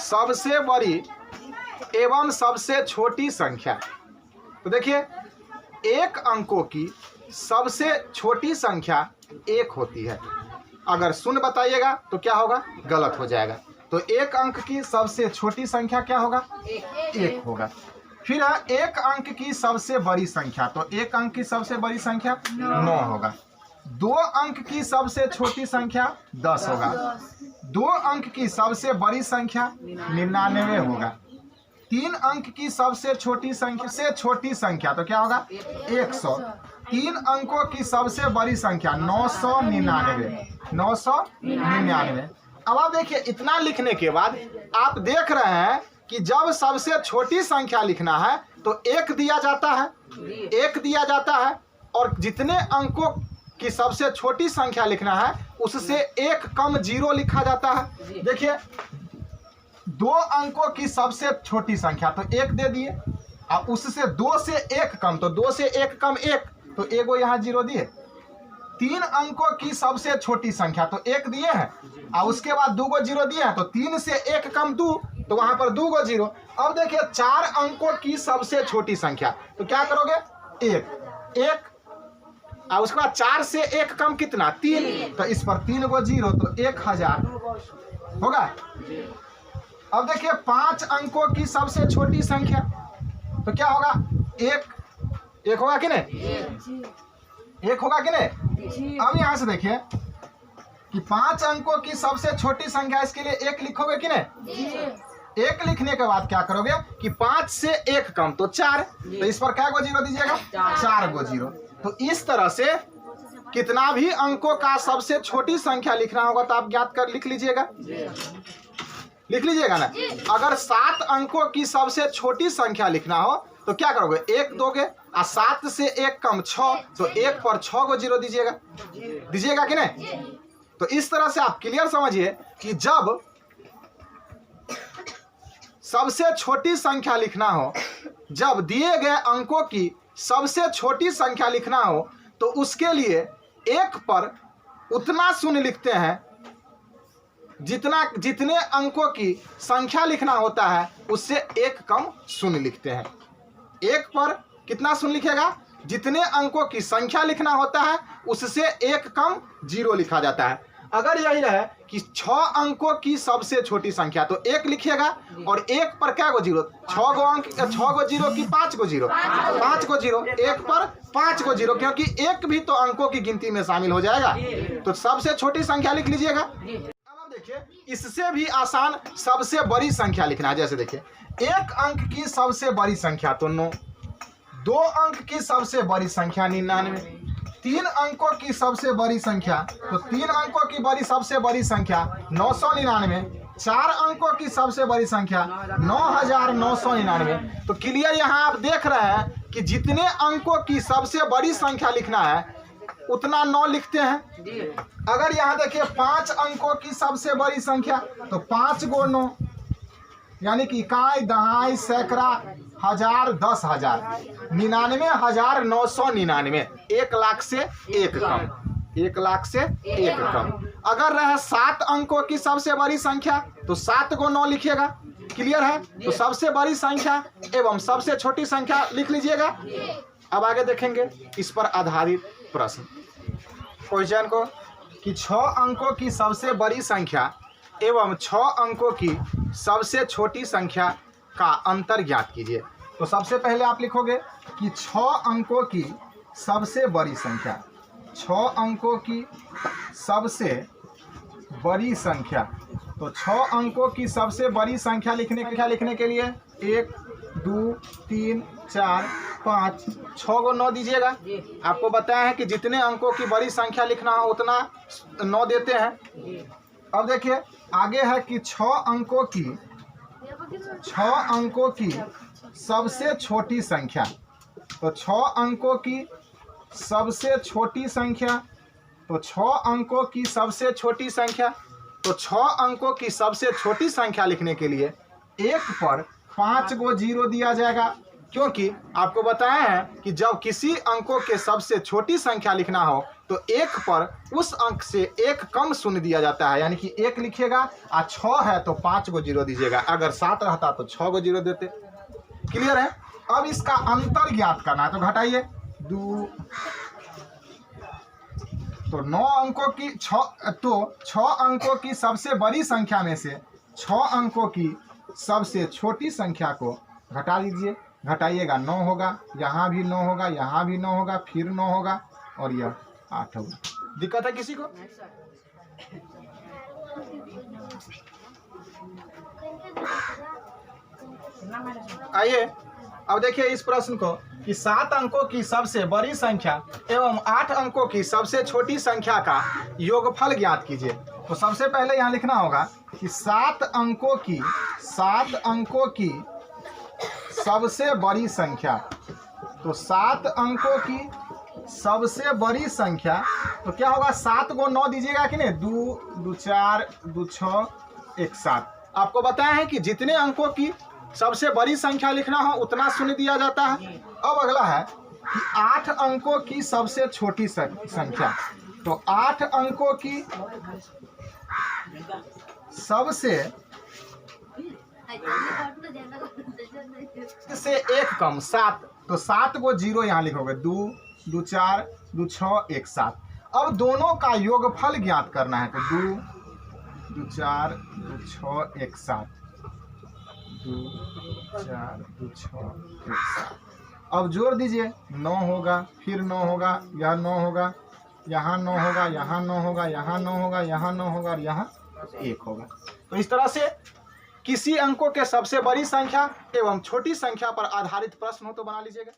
सबसे बड़ी एवं सबसे छोटी संख्या। तो देखिए, एक अंकों की सबसे छोटी संख्या 1 होती है। अगर शून्य बताइएगा तो क्या होगा, गलत हो जाएगा। तो एक अंक की सबसे छोटी संख्या क्या होगा, 1 होगा। फिर है एक अंक की सबसे बड़ी संख्या, तो एक अंक की सबसे बड़ी संख्या 9 होगा। 2 अंक की सबसे छोटी संख्या 10 होगा। 2 अंक की सबसे बड़ी संख्या 99 होगा। 3 अंक की सबसे छोटी संख्या तो क्या होगा, 100। 3 अंकों की सबसे बड़ी संख्या 999। अब आप देखिए, इतना लिखने के बाद आप देख रहे हैं कि जब सबसे छोटी संख्या लिखना है तो 1 दिया जाता है, 1 दिया जाता है, और जितने अंकों की सबसे छोटी संख्या लिखना है उससे 1 कम 0 लिखा जाता है। देखिए, 2 अंकों की सबसे छोटी संख्या तो 1 दे दिए, और उससे 2 से 1 कम, तो 2 से 1 कम 1, तो एगो यहाँ 0 दिए। 3 अंकों की सबसे छोटी संख्या तो 1 दिए हैं, और उसके बाद 2 गो 0 दिए हैं, तो 3 से 1 कम 2, तो वहां पर 2 गो 0। अब देखिए, 4 अंकों की सबसे छोटी संख्या तो क्या करोगे, 1, और उसके बाद 4 से 1 कम कितना, 3, तो इस पर 3 गो 0, तो 1000 होगा। अब देखिए, 5 अंकों की सबसे छोटी संख्या तो क्या होगा, 1 होगा कि नहीं, 1 होगा कि नहीं। अब यहां से देखिए कि 5 अंकों की सबसे छोटी संख्या, इसके लिए 1 लिखोगे कि नहीं। 1 लिखने के बाद क्या करोगे कि 5 से 1 कम तो 4, तो इस पर क्या गो 0 दीजिएगा, 4 गो 0। तो इस तरह से कितना भी अंकों का सबसे छोटी संख्या लिखना होगा तो आप ज्ञात कर लिख लीजिएगा, लिख लीजिएगा ना। अगर 7 अंकों की सबसे छोटी संख्या लिखना हो तो क्या करोगे, 1 दोगे, और 7 से 1 कम 6, तो 1 पर 6 गो 0 दीजिएगा कि नहीं। तो इस तरह से आप क्लियर समझिए कि जब सबसे छोटी संख्या लिखना हो, जब दिए गए अंकों की सबसे छोटी संख्या लिखना हो, तो उसके लिए 1 पर उतना शून्य लिखते हैं जितने अंकों की संख्या लिखना होता है उससे 1 कम शून्य लिखते हैं। 1 पर कितना शून्य लिखेगा, जितने अंकों की संख्या लिखना होता है उससे 1 कम 0 लिखा जाता है। अगर यही रहे कि 6 अंकों की सबसे छोटी संख्या तो 1 लिखिएगा, और 1 पर क्या गो 0, 6 गो अंक, 6 गो 0 की 5 गो 0, 5 गो 0, 1 पर 5 गो 0, क्योंकि 1 भी तो अंकों की गिनती में शामिल हो जाएगा। तो सबसे छोटी संख्या लिख लीजिएगा। अब देखिए, इससे भी आसान सबसे बड़ी संख्या लिखना है। जैसे देखिए, 1 अंक की सबसे बड़ी संख्या तो 9, 2 अंक की सबसे बड़ी संख्या 99, 3 अंकों की सबसे बड़ी संख्या तो 3 अंकों की सबसे बड़ी संख्या 999, 4 अंकों की सबसे बड़ी संख्या 9999। तो क्लियर, यहाँ आप देख रहे हैं कि जितने अंकों की सबसे बड़ी संख्या लिखना है उतना 9 लिखते हैं। अगर यहाँ देखिए 5 अंकों की सबसे बड़ी संख्या तो 5 गो 9, यानी कि इकाई, दहाई, सैकड़ा, हजार, 10,000, 99,999, 1 लाख से 1 कम, 1 लाख से 1 कम। अगर रहे 7 अंकों की सबसे बड़ी संख्या तो 7 गो 9 लिखिएगा। क्लियर है। तो सबसे बड़ी संख्या एवं सबसे छोटी संख्या लिख लीजिएगा। अब आगे देखेंगे इस पर आधारित प्रश्न क्वेश्चन को कि 6 अंकों की सबसे बड़ी संख्या एवं 6 अंकों की सबसे छोटी संख्या का अंतर ज्ञात कीजिए। तो सबसे पहले आप लिखोगे कि 6 अंकों की सबसे बड़ी संख्या, 6 अंकों की सबसे बड़ी संख्या। तो 6 अंकों की सबसे बड़ी संख्या लिखने के लिए 1 2 3 4 5 6 गो 9 दीजिएगा। आपको बताया है कि जितने अंकों की बड़ी संख्या लिखना हो उतना 9 देते हैं। अब देखिए आगे है कि 6 अंकों की सबसे छोटी संख्या। तो 6 अंकों की सबसे छोटी संख्या, तो 6 अंकों की सबसे छोटी संख्या। तो 6 अंकों की सबसे छोटी संख्या लिखने के लिए 1 पर 5 गो 0 दिया जाएगा, क्योंकि आपको बताया है कि जब किसी अंकों के सबसे छोटी संख्या लिखना हो तो एक पर उस अंक से एक कम शून्य दिया जाता है, यानी कि 1 लिखिएगा और 6 है तो 5 गो जीरो दीजिएगा, अगर 7 रहता तो 6 गो जीरो देते। क्लियर है? अब इसका अंतर ज्ञात करना है तो घटाइए 2, तो 9 अंकों की 6 अंकों की सबसे बड़ी संख्या में से 6 अंकों की सबसे छोटी संख्या को घटा दीजिए। घटाइएगा 9 होगा, यहाँ भी 9 होगा, यहाँ भी 9 होगा, फिर 9 होगा और यह 8 होगा। दिक्कत है किसी को? आइए अब देखिए इस प्रश्न को कि 7 अंकों की सबसे बड़ी संख्या एवं 8 अंकों की सबसे छोटी संख्या का योगफल ज्ञात कीजिए। तो सबसे पहले यहाँ लिखना होगा कि 7 अंकों की सबसे बड़ी संख्या, तो 7 अंकों की सबसे बड़ी संख्या तो क्या होगा, 7 को 9 दीजिएगा कि नहीं, 2, 2, 4, 2, 6, 1, 7। आपको बताया है कि जितने अंकों की सबसे बड़ी संख्या लिखना हो उतना शून्य दिया जाता है। अब अगला है कि 8 अंकों की सबसे छोटी संख्या, तो 8 अंकों की सबसे से एक कम 7, तो 7 को 0 यहाँ लिखोगे, 2, 2, 4, 2, 6, 1, 7। अब दोनों का योगफल ज्ञात करना है तो 2, 2, 4, 2, 6, 1, 7, 2, 4, 2, 6, 1, 7। अब जोड़ दीजिए, 9 होगा, फिर 9 होगा, यह 9 होगा, यहाँ 9 होगा, यहाँ 9 होगा, यहाँ 9 होगा, यहाँ 9 होगा और यहाँ 1 होगा। तो इस तरह से किसी अंकों के सबसे बड़ी संख्या एवं छोटी संख्या पर आधारित प्रश्न हो तो बना लीजिएगा।